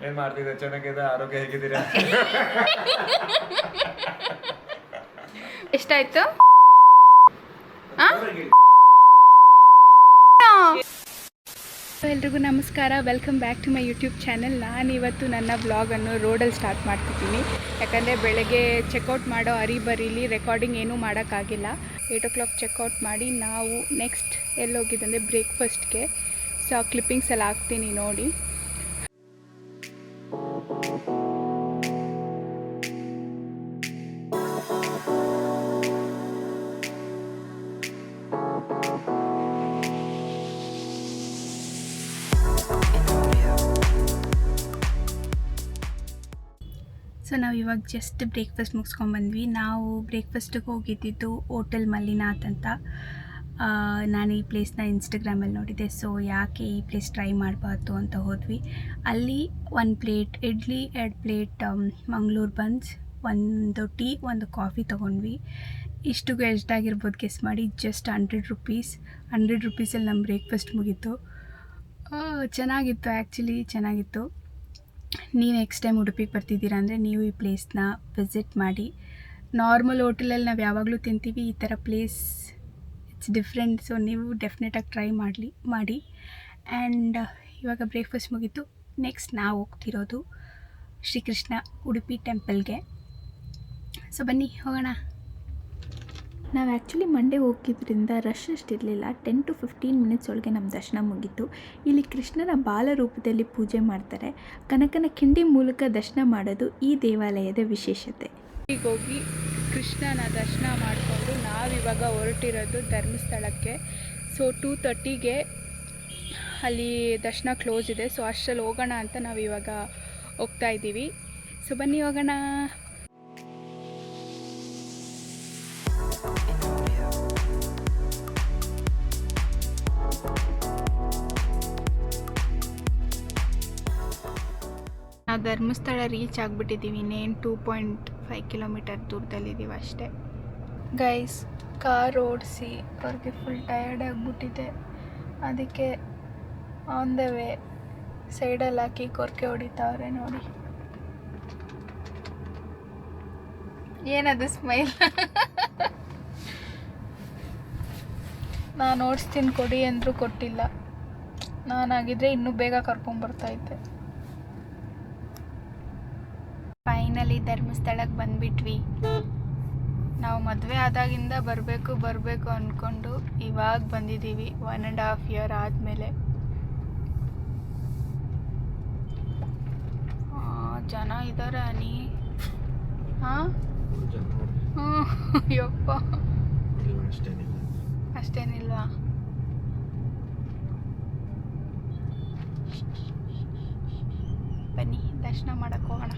ಏನ್ ಮಾಡ್ತಿದ್ದೆ? ಚೆನ್ನಾಗಿದೆ. ಆರೋಗ್ಯ ಹೇಗಿದ್ದೀರಾ? ಎಷ್ಟಾಯ್ತು? ಎಲ್ರಿಗೂ ನಮಸ್ಕಾರ, welcome back to my YouTube channel. ನಾನಿವತ್ತು ನನ್ನ ವ್ಲಾಗನ್ನು ರೋಡಲ್ಲಿ ಸ್ಟಾರ್ಟ್ ಮಾಡ್ತಿದ್ದೀನಿ. ಯಾಕಂದರೆ ಬೆಳಗ್ಗೆ ಚೆಕ್ಔಟ್ ಮಾಡೋ ಬರೀಲಿ ರೆಕಾರ್ಡಿಂಗ್ ಏನೂ ಮಾಡೋಕ್ಕಾಗಿಲ್ಲ. 8 o'clock ಚೆಕ್ಔಟ್ ಮಾಡಿ ನಾವು ನೆಕ್ಸ್ಟ್ ಎಲ್ಲೋಗಿದ್ದಂದರೆ ಬ್ರೇಕ್ಫಾಸ್ಟ್ಗೆ. ಸೊ ಆ ಕ್ಲಿಪ್ಪಿಂಗ್ಸ್ ಎಲ್ಲ ಹಾಕ್ತೀನಿ ನೋಡಿ. ಸೊ ನಾವು ಇವಾಗ ಜಸ್ಟ್ ಬ್ರೇಕ್ಫಾಸ್ಟ್ ಮುಗಿಸ್ಕೊಂಡ್ಬಂದ್ವಿ. ನಾವು ಬ್ರೇಕ್ಫಾಸ್ಟಿಗೆ ಹೋಗಿದ್ದಿದ್ದು ಹೋಟೆಲ್ ಮಲ್ಲಿನಾಥ್ ಅಂತ. ನಾನು ಈ ಪ್ಲೇಸ್ನ ಇನ್ಸ್ಟಾಗ್ರಾಮಲ್ಲಿ ನೋಡಿದ್ದೆ. ಸೊ ಯಾಕೆ ಈ ಪ್ಲೇಸ್ ಟ್ರೈ ಮಾಡಬಾರ್ದು ಅಂತ ಹೋದ್ವಿ. ಅಲ್ಲಿ 1 plate idli, 2 plate Mangaluru buns, 1 tea, 1 coffee ತೊಗೊಂಡ್ವಿ. ಇಷ್ಟಿಗೂ ಎಷ್ಟಾಗಿರ್ಬೋದು ಗೆಸ್ ಮಾಡಿ. Just 100 rupees. 100 rupeesಲ್ಲಿ ನಮ್ಮ ಬ್ರೇಕ್ಫಾಸ್ಟ್ ಮುಗೀತು. ಚೆನ್ನಾಗಿತ್ತು, ಆ್ಯಕ್ಚುಲಿ ಚೆನ್ನಾಗಿತ್ತು. ನೀವು ನೆಕ್ಸ್ಟ್ ಟೈಮ್ ಉಡುಪಿಗೆ ಬರ್ತಿದ್ದೀರಾ ಅಂದರೆ ನೀವು ಈ ಪ್ಲೇಸ್ನ ವಿಸಿಟ್ ಮಾಡಿ. ನಾರ್ಮಲ್ ಹೋಟೆಲಲ್ಲಿ ನಾವು ಯಾವಾಗಲೂ ತಿಂತೀವಿ, ಈ ಥರ ಪ್ಲೇಸ್ ಇಟ್ಸ್ ಡಿಫ್ರೆಂಟ್. ಸೊ ನೀವು ಡೆಫಿನೆಟಾಗಿ ಟ್ರೈ ಮಾಡಿ. ಆ್ಯಂಡ್ ಇವಾಗ ಬ್ರೇಕ್ಫಾಸ್ಟ್ ಮುಗೀತು. ನೆಕ್ಸ್ಟ್ ನಾವು ಹೋಗ್ತಿರೋದು ಶ್ರೀಕೃಷ್ಣ ಉಡುಪಿ ಟೆಂಪಲ್ಗೆ. ಸೊ ಬನ್ನಿ ಹೋಗೋಣ. ನಾವು actually Monday ಹೋಗಿದ್ದರಿಂದ rush ಅಷ್ಟಿರಲಿಲ್ಲ. 10 to 15 minutes ಒಳಗೆ ನಮ್ಮ ದರ್ಶನ ಮುಗೀತು. ಇಲ್ಲಿ ಕೃಷ್ಣನ ಬಾಲ ರೂಪದಲ್ಲಿ ಪೂಜೆ ಮಾಡ್ತಾರೆ. ಕನಕನ ಕಿಂಡಿ ಮೂಲಕ ದರ್ಶನ ಮಾಡೋದು ಈ ದೇವಾಲಯದ ವಿಶೇಷತೆ. ಈಗ ಹೋಗಿ ಕೃಷ್ಣನ ದರ್ಶನ ಮಾಡಿಕೊಂಡು ನಾವಿವಾಗ ಹೊರಟಿರೋದು ಧರ್ಮಸ್ಥಳಕ್ಕೆ. ಸೊ 2:30ಗೆ ಅಲ್ಲಿ ದರ್ಶನ ಕ್ಲೋಸ್ ಇದೆ. ಸೊ ಅಷ್ಟರಲ್ಲಿ ಹೋಗೋಣ ಅಂತ ನಾವು ಇವಾಗ ಹೋಗ್ತಾ ಇದ್ದೀವಿ. ಸೊ ಬನ್ನಿ ಹೋಗೋಣ. ನಾವು ಧರ್ಮಸ್ಥಳ ರೀಚ್ ಆಗಿಬಿಟ್ಟಿದ್ದೀವಿ. ಇನ್ನೇನು 2.5 kilometer ದೂರದಲ್ಲಿದ್ದೀವಿ ಅಷ್ಟೇ. ಗೈಸ್, ಕಾರ್ ಓಡಿಸಿ ಅವ್ರಿಗೆ ಫುಲ್ ಟಯರ್ಡ್ ಆಗಿಬಿಟ್ಟಿದೆ. ಅದಕ್ಕೆ ಆನ್ ದ ವೇ ಸೈಡಲ್ಲಿ ಹಾಕಿ ಕೊರಕೆ ಹೊಡಿತಾವ್ರೆ ನೋಡಿ. ಏನದು ಸ್ಮೈಲ್? ನಾನು ಓಡಿಸ್ತೀನಿ ಕೊಡಿ ಅಂದರೂ ಕೊಟ್ಟಿಲ್ಲ. ನಾನಾಗಿದ್ದರೆ ಇನ್ನೂ ಬೇಗ ಕರ್ಕೊಂಬರ್ತಾಯಿದ್ದೆ. ಫೈನಲಿ ಧರ್ಮಸ್ಥಳಕ್ಕೆ ಬಂದುಬಿಟ್ವಿ. ನಾವು ಮದುವೆ ಆದಾಗಿಂದ ಬರಬೇಕು ಅಂದ್ಕೊಂಡು ಇವಾಗ ಬಂದಿದ್ದೀವಿ, 1.5 year ಆದಮೇಲೆ. ಜನ ಇದ್ದಾರೆ ಅನಿ. ಹಾಂ, ಯಪ್ಪ, ಅಷ್ಟೇನಿಲ್ವಾ? ಬನ್ನಿ ದರ್ಶನ ಮಾಡೋಕ್ಕೆ ಹೋಗೋಣ.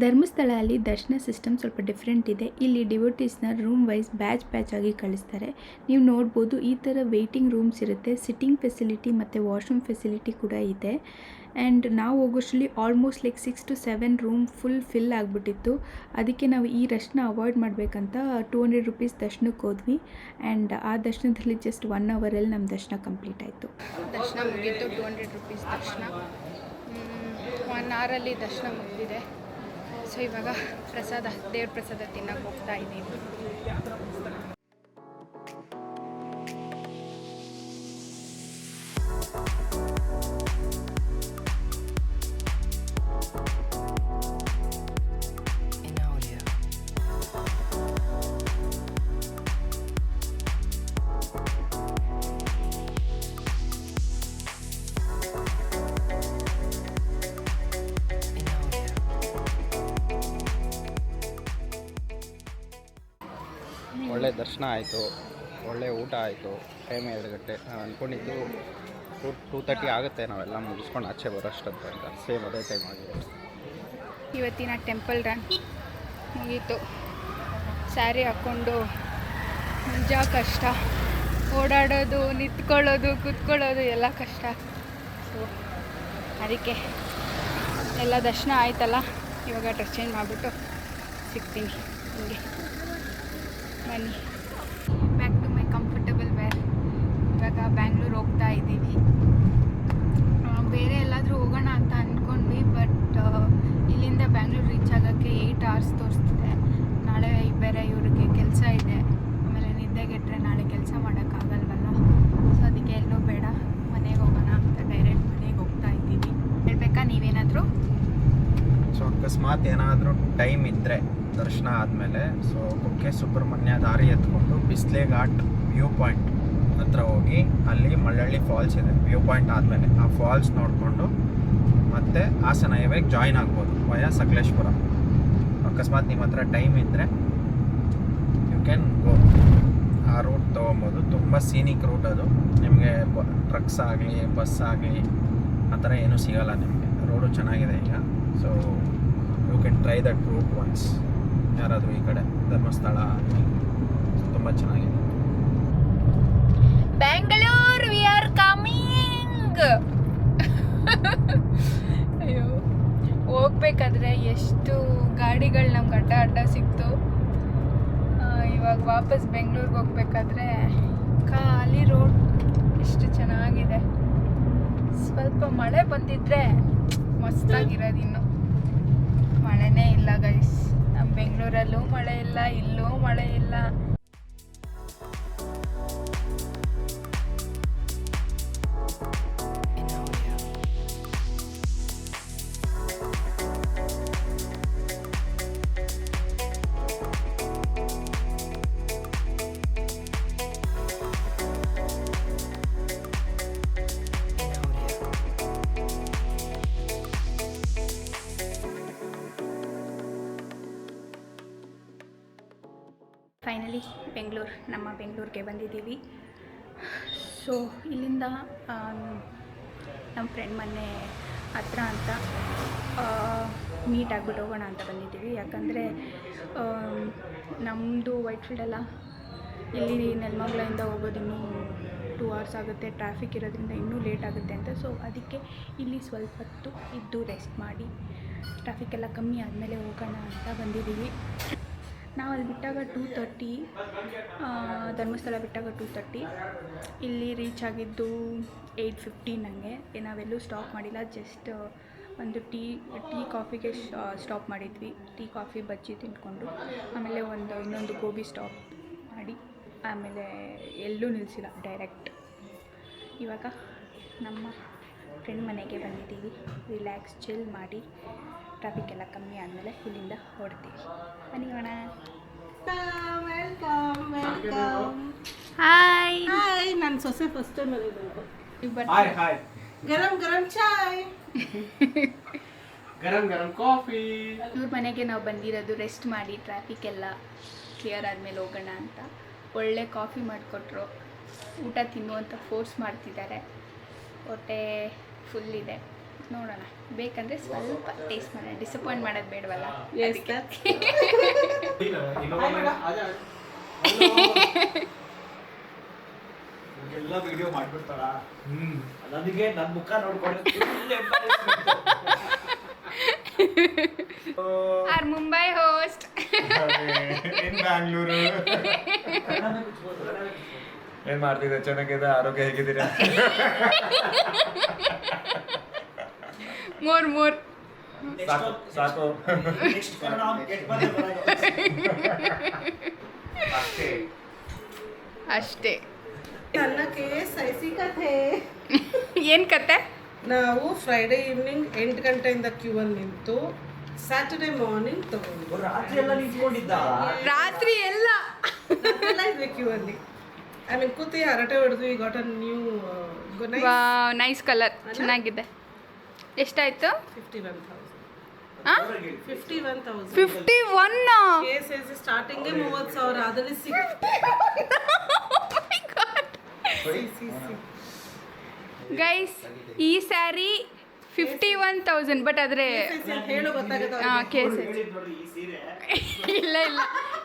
ಧರ್ಮಸ್ಥಳದಲ್ಲಿ ದರ್ಶನ ಸಿಸ್ಟಮ್ ಸ್ವಲ್ಪ ಡಿಫ್ರೆಂಟ್ ಇದೆ. ಇಲ್ಲಿ ಡಿವೋಟೀಸ್ನ ರೂಮ್ ವೈಸ್ ಬ್ಯಾಚ್ ಆಗಿ ಕಳಿಸ್ತಾರೆ. ನೀವು ನೋಡ್ಬೋದು ಈ ಥರ ವೆಯ್ಟಿಂಗ್ ರೂಮ್ಸ್ ಇರುತ್ತೆ. ಸಿಟ್ಟಿಂಗ್ ಫೆಸಿಲಿಟಿ ಮತ್ತು ವಾಶ್ರೂಮ್ ಫೆಸಿಲಿಟಿ ಕೂಡ ಇದೆ. ಆ್ಯಂಡ್ ನಾವು ಹೋಗೋಷ್ಟರಲ್ಲಿ ಆಲ್ಮೋಸ್ಟ್ 6 to 7 ರೂಮ್ ಫಿಲ್ ಆಗಿಬಿಟ್ಟಿತ್ತು. ಅದಕ್ಕೆ ನಾವು ಈ ರಶ್ನ ಅವಾಯ್ಡ್ ಮಾಡಬೇಕಂತ 200 rupees ದರ್ಶನಕ್ಕೆ ಹೋದ್ವಿ. ಆ್ಯಂಡ್ ಆ ದರ್ಶನದಲ್ಲಿ ಜಸ್ಟ್ 1 hourಲ್ಲಿ ನಮ್ಮ ದರ್ಶನ ಕಂಪ್ಲೀಟ್ ಆಯಿತು. ದರ್ಶನ ಮುಗಿಯಿತು. 200 rupees ದರ್ಶನ. 1 hourಲ್ಲಿ ದರ್ಶನ ಮುಗಿದಿದೆ. ಸೊ ಇವಾಗ ದೇವ್ರ ಪ್ರಸಾದ ತಿನ್ನಕ್ಕೆ ಹೋಗ್ತಾ ಇದ್ದೀವಿ. ಒಳ್ಳೆ ದರ್ಶನ ಆಯಿತು, ಒಳ್ಳೆ ಊಟ ಆಯಿತು. ಟೈಮ್ 2 ಗಂಟೆ. ನಾನು ಅಂದ್ಕೊಂಡಿದ್ದು 2:30 ಆಗುತ್ತೆ ನಾವೆಲ್ಲ ಮುಗಿಸ್ಕೊಂಡು ಆಚೆ ಬರೋಷ್ಟಂತ ಅಂತ. ಸೇಮ್ ಅದೇ ಟೈಮ್ ಆಗಿದೆ. ಇವತ್ತಿನ ಟೆಂಪಲ್ ರನ್ ಮುಗೀತು. ಸ್ಯಾರಿ ಹಾಕ್ಕೊಂಡು ನಿಜ ಕಷ್ಟ. ಓಡಾಡೋದು, ನಿಂತ್ಕೊಳ್ಳೋದು, ಕೂತ್ಕೊಳ್ಳೋದು ಎಲ್ಲ ಕಷ್ಟ. ಸೊ ಅದಕ್ಕೆ ಎಲ್ಲ ದರ್ಶನ ಆಯ್ತಲ್ಲ, ಇವಾಗ ಡ್ರೆಸ್ ಚೇಂಜ್ ಮಾಡಿಬಿಟ್ಟು ಸಿಗ್ತೀನಿ ನಿಮಗೆ. ಬನ್ನಿ, back to my comfortable wear. ಇವಾಗ ಬ್ಯಾಂಗ್ಳೂರು ಹೋಗ್ತಾ ಇದ್ದೀವಿ. ಬೇರೆ ಎಲ್ಲಾದರೂ ಹೋಗೋಣ ಅಂತ ಅಂದ್ಕೊಂಡ್ವಿ, ಅವರ್ಸ್ ತೋರಿಸ್ತಿದೆ. ನಾಳೆ ಬೇರೆ ಇವ್ರಿಗೆ ಕೆಲಸ ಇದೆ, ಆಮೇಲೆ ನಿದ್ದೆಗೆಟ್ಟರೆ ನಾಳೆ ಕೆಲಸ ಮಾಡೋಕ್ಕಾಗಲ್ವಲ್ಲ. ಸೊ ಅದಕ್ಕೆ ಎಲ್ಲೂ ಬೇಡ, ಮನೆಗೆ ಹೋಗೋಣ ಅಂತ ಡೈರೆಕ್ಟ್ ಮನೆಗೆ ಹೋಗ್ತಾ ಇದ್ದೀವಿ. ಹೇಳ್ಬೇಕಾ ನೀವೇನಾದರೂ? ಸೊ ಅಕಸ್ಮಾತ್ ಏನಾದರೂ ಟೈಮ್ ಇದ್ದರೆ ದರ್ಶನ ಆದಮೇಲೆ ಸೊ ಕುಕ್ಕೆ ಸುಬ್ರಹ್ಮಣ್ಯ ದಾರಿ ಎತ್ಕೊಂಡು ಬಿಸ್ಲೆ ಘಾಟ್ ವ್ಯೂ ಪಾಯಿಂಟ್ ಹತ್ರ ಹೋಗಿ ಅಲ್ಲಿ ಮಳ್ಳಳ್ಳಿ ಫಾಲ್ಸ್ ಇದೆ. ವ್ಯೂ ಪಾಯಿಂಟ್ ಆದಮೇಲೆ ಆ ಫಾಲ್ಸ್ ನೋಡಿಕೊಂಡು ಮತ್ತೆ ಹಾಸನ ಹೈವೇಗೆ ಜಾಯಿನ್ ಆಗ್ಬೋದು ವಯ ಸಕಲೇಶ್ಪುರ. ಅಕಸ್ಮಾತ್ ನಿಮ್ಮ ಹತ್ರ ಟೈಮ್ ಇದ್ದರೆ ಯು ಕ್ಯಾನ್ ಗೋ, ಆ ರೂಟ್ ತೊಗೊಬೋದು. ತುಂಬ ಸೀನಿಕ್ ರೂಟ್ ಅದು. ನಿಮಗೆ ಟ್ರಕ್ಸ್ ಆಗಲಿ ಬಸ್ ಆಗಲಿ ಆ ಥರ ಏನೂ ಸಿಗೋಲ್ಲ ನಿಮಗೆ. ರೋಡು ಚೆನ್ನಾಗಿದೆ ಈಗ. So you can try that route once. ಯಾರಾದರೂ ಈ ಕಡೆ ಧರ್ಮಸ್ಥಳ ತುಂಬ ಚೆನ್ನಾಗಿದೆ. Bangalore we are coming. ಅಯ್ಯೋ, ಹೋಗ್ಬೇಕಾದ್ರೆ ಎಷ್ಟು ಗಾಡಿಗಳು ನಮ್ಗೆ ಅಡ್ಡ ಸಿಕ್ತು. ಇವಾಗ ವಾಪಸ್ ಬೆಂಗಳೂರಿಗೆ ಹೋಗ್ಬೇಕಾದ್ರೆ ಖಾಲಿ ರೋಡ್, ಎಷ್ಟು ಚೆನ್ನಾಗಿದೆ. ಸ್ವಲ್ಪ ಮಳೆ ಬಂದಿದ್ರೆ ಮಸ್ತಾಗಿರೋದಿನ್ನು. ಮಳೆನೇ ಇಲ್ಲ ಗೈಸ್. ನಮ್ಮ ಬೆಂಗಳೂರಲ್ಲೂ ಮಳೆ ಇಲ್ಲ, ಇಲ್ಲೂ ಮಳೆ ಇಲ್ಲ. ಫೈನಲಿ ನಮ್ಮ ಬೆಂಗಳೂರಿಗೆ ಬಂದಿದ್ದೀವಿ. ಸೊ ಇಲ್ಲಿಂದ ನಮ್ಮ ಫ್ರೆಂಡ್ ಮನೆ ಹತ್ರ ಅಂತ ಮೀಟ್ ಆಗಿಬಿಟ್ಟು ಹೋಗೋಣ ಅಂತ ಬಂದಿದ್ದೀವಿ. ಯಾಕಂದರೆ ನಮ್ಮದು ವೈಟ್ಫೀಲ್ಡ್ ಇಲ್ಲಿ ನೆಲಮಂಗಲದಿಂದ ಹೋಗೋದು ಇನ್ನೂ 2 hours ಆಗುತ್ತೆ. ಟ್ರಾಫಿಕ್ ಇರೋದ್ರಿಂದ ಇನ್ನೂ ಲೇಟ್ ಆಗುತ್ತೆ ಅಂತ. ಸೊ ಅದಕ್ಕೆ ಇಲ್ಲಿ ಸ್ವಲ್ಪ ಹೊತ್ತು ಇದ್ದು ರೆಸ್ಟ್ ಮಾಡಿ ಟ್ರಾಫಿಕ್ ಎಲ್ಲ ಕಮ್ಮಿ ಆದಮೇಲೆ ಹೋಗೋಣ ಅಂತ ಬಂದಿದ್ದೀವಿ. ನಾವು ಅಲ್ಲಿ ಬಿಟ್ಟಾಗ 2:30, ಧರ್ಮಸ್ಥಳ ಬಿಟ್ಟಾಗ 2:30, ಇಲ್ಲಿ ರೀಚ್ ಆಗಿದ್ದು 8:15. ನನಗೆ ನಾವೆಲ್ಲೂ ಸ್ಟಾಪ್ ಮಾಡಿಲ್ಲ, ಜಸ್ಟ್ ಒಂದು ಟೀ ಕಾಫಿಗೆ ಸ್ಟಾಪ್ ಮಾಡಿದ್ವಿ. ಟೀ ಕಾಫಿ ಬಜ್ಜಿ ತಿಂದ್ಕೊಂಡು ಆಮೇಲೆ ಇನ್ನೊಂದು ಗೋಬಿ ಸ್ಟಾಪ್ ಮಾಡಿ ಆಮೇಲೆ ಎಲ್ಲೂ ನಿಲ್ಲಿಸಿಲ್ಲ, ಡೈರೆಕ್ಟ್ ಇವಾಗ ನಮ್ಮ ಫ್ರೆಂಡ್ ಮನೆಗೆ ಬಂದಿದ್ದೀವಿ. ರಿಲ್ಯಾಕ್ಸ್ ಚಿಲ್ ಮಾಡಿ ಟ್ರಾಫಿಕ್ ಎಲ್ಲ ಕಮ್ಮಿ ಆದಮೇಲೆ ಇಲ್ಲಿಂದ ಹೊಡ್ತೀವಿ. ಬನ್ನಿಯೋಣ. ಹಾಯ್ ಹಾಯ್, ನನ್ನ ಸೊಸೆ ಫಸ್ಟ್ ಟೈಮ್ ಹಾಯ್ ಗರಂ ಗರಂ ಚಾಯ್, ಗರಂ ಗರಂ ಕಾಫಿ. ಇವ್ರ ಮನೆಗೆ ನಾವು ಬಂದಿರೋದು ರೆಸ್ಟ್ ಮಾಡಿ ಟ್ರಾಫಿಕ್ ಎಲ್ಲ ಕ್ಲಿಯರ್ ಆದಮೇಲೆ ಹೋಗೋಣ ಅಂತ. ಒಳ್ಳೆ ಕಾಫಿ ಮಾಡಿಕೊಟ್ರು, ಊಟ ತಿನ್ನುವಂತ ಫೋರ್ಸ್ ಮಾಡ್ತಿದ್ದಾರೆ. ಹೊಟ್ಟೆ ಫುಲ್ ಇದೆ, ನೋಡೋಣ. ಬೇಕಂದರೆ ಸ್ವಲ್ಪ ಟೇಸ್ಟ್ ಮಾಡೋಣ, ಡಿಸಪಾಯಿಂಟ್ ಮಾಡೋದು ಬೇಡವಲ್ಲ. ಎಲ್ಲ ವಿಡಿಯೋ ಮಾಡ್ಬಿಡ್ತಾಳ. ನನಗೆ ನನ್ನ ಮುಖ ನೋಡ್ಕೊಂಡ್ರೆ ಆರ್ ಮುಂಬೈ ಹೋಸ್ಟ್ ಇನ್ ಬ್ಯಾಂಗ್ಳೂರು. ಏನ್ ಮಾಡ್ತಿದ್ದೆ? ಚೆನ್ನಾಗಿದೆ. ಆರೋಗ್ಯ ಹೇಗಿದ್ದೀರಾ? ಮೋರ್ ಸಾಕು. ಅಷ್ಟೇ. ನನ್ನ ಕೇಸ್ ಐಸಿ ಕಥೆ. ಏನು ಕತೆ? ನಾವು ಫ್ರೈಡೇ ಈವ್ನಿಂಗ್ 8 ಗಂಟೆಯಿಂದ ಕ್ಯೂ ಅಲ್ಲಿ ನಿಂತು ಸ್ಯಾಟರ್ಡೆ ಮಾರ್ನಿಂಗ್ ತಗೊಂಡು ರಾತ್ರಿ ಎಲ್ಲ ನಿಂತ್ಕೊಂಡಿದ್ದ. ರಾತ್ರಿ ಎಲ್ಲ ಇದ್ವಿ ಕ್ಯೂ ಅಲ್ಲಿ. ಆಮೇಲೆ ಕೂತಿ ಹರಟೆ ಹೊಡೆದ್ವಿ. Got a new nice colour, ಚೆನ್ನಾಗಿದೆ. ಎಷ್ಟಾಯ್ತು? 51,000. 51 ಕೇಸ್ ಐಸಿ ಸ್ಟಾರ್ಟಿಂಗ್ 30,000, ಅದರಲ್ಲಿ ಗೈಸ್ ಈ ಸ್ಯಾರಿ 51,000. ಬಟ್ ಆದರೆ ಹೇಳು ಗೊತ್ತಾಗತ್ತ. ಕೇಸ್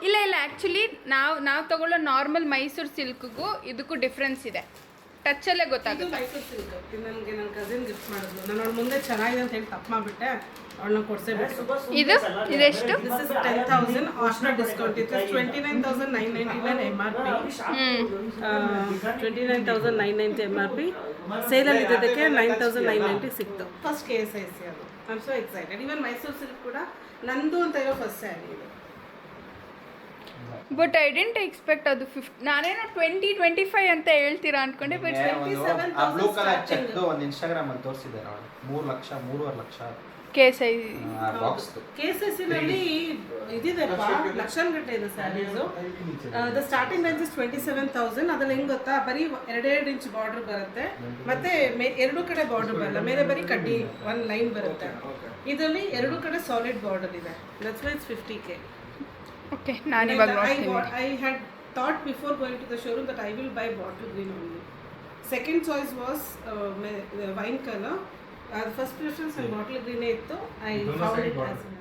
ಇಲ್ಲ ಆ್ಯಕ್ಚುಲಿ ನಾವು ತಗೊಳ್ಳೋ ನಾರ್ಮಲ್ ಮೈಸೂರು ಸಿಲ್ಕ್ಗೂ ಇದಕ್ಕೂ ಡಿಫ್ರೆನ್ಸ್ ಇದೆ. ಟಚ್ಚಲ್ಲೇ ಗೊತ್ತಾಗುತ್ತೆ. ಮೈಸೂರು ಸಿಲ್ಕ್ ನನಗೆ ನನ್ನ ಕಸಿನ್ ಗಿಫ್ಟ್ ಮಾಡಿದ್ಲು. ನಾನು ಅವಳ ಮುಂದೆ ಚೆನ್ನಾಗಿದೆ ಅಂತ ಹೇಳಿ ತಪ್ಪು ಮಾಡಿಬಿಟ್ಟೆ. ಅವಳನ್ನ ಕೊಡ್ಸೇಬೇಕು. ಇದೆಷ್ಟು? This is 10,000 after discount. ಇತ್ತು 29,999 MRP. 29,990 MRP. ಸೇಲಲ್ಲಿ ಇದ್ದದಕ್ಕೆ 9,990 ಸಿಕ್ತು. ಫಸ್ಟ್ KSIC ಅದು. I am so excited. Even Mysuru silk ಕೂಡ ನಂದು ಅಂತ ಇರೋ ಫಸ್ಟ್ ಸ್ಯಾರಿ ಇದು. ಬಟ್ ಐ ಡೆಂಟ್ ಎಕ್ಸ್ಪೆಕ್ಟ್ ಅದು ನಾನೇನೋ 20-25 ಅಂತ ಹೇಳ್ತೀರಾ ಅನ್ಕೊಂಡೆ. ಬಟ್ ಆ ಬ್ಲೂ ಕಲರ್ ಚೆಕ್ದು ಒಂದು ಇನ್ಸ್ಟಾಗ್ರಾಮ್ ಅಲ್ಲಿ ತೋರಿಸಿದೆ ನೋಡಿ, 3 ಲಕ್ಷ 3.5 ಲಕ್ಷ ಕೇಸ್ ಬಾಕ್ಸ್. KCC-ನಲ್ಲಿ ಇದಿದೆ ಲಕ್ಷಾನ್ಗಟ್ಟಲೆ ಇದೆ sarees. The starting range is 27,000. ಅದ್ರಲ್ಲಿ ಹೆಂಗೆ ಗೊತ್ತಾ, ಬರೀ 2 ಇಂಚ್ ಬಾರ್ಡರ್ ಬರುತ್ತೆ, ಮತ್ತೆ ಎರಡು ಕಡೆ ಬಾರ್ಡರ್ ಬರಲ್ಲ, ಮೇಲೆ ಬರೀ ಕಡ್ಡಿ ಒಂದು ಲೈನ್ ಬರುತ್ತೆ. ಇದರಲ್ಲಿ ಎರಡು ಕಡೆ ಸಾಲಿಡ್ ಬಾರ್ಡರ್ ಇದೆ. That's why it's 50K. Okay, ನಾನು ಇವಾಗ ನೋಡ್ತೀನಿ. I had thought before going to the showroom that I will buy bottle green only. Second choice was wine color. First preference and bottle green ittu. I found it as soon as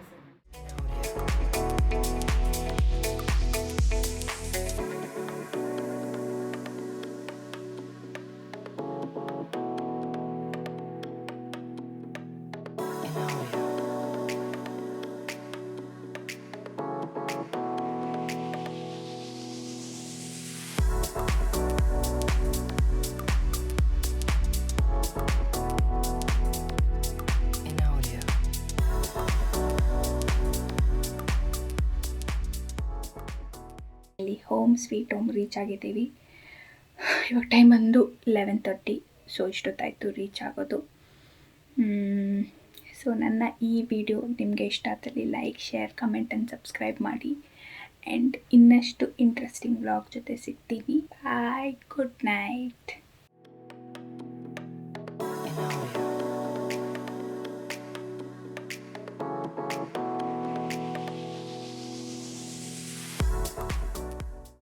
home sweet home reach ಆಗಿದ್ದೀವಿ. ಇವಾಗ time ಬಂದು 11:30. So ಇಷ್ಟೊತ್ತಾಯಿತು reach ಆಗೋದು. So ನನ್ನ ಈ video ನಿಮಗೆ ಇಷ್ಟ ಆದಲ್ಲಿ like, share, comment and subscribe ಮಾಡಿ. ಆ್ಯಂಡ್ ಇನ್ನಷ್ಟು ಇಂಟ್ರೆಸ್ಟಿಂಗ್ ವ್ಲಾಗ್ ಜೊತೆ ಸಿಗ್ತೀನಿ. ಬಾಯ್, ಗುಡ್ ನೈಟ್.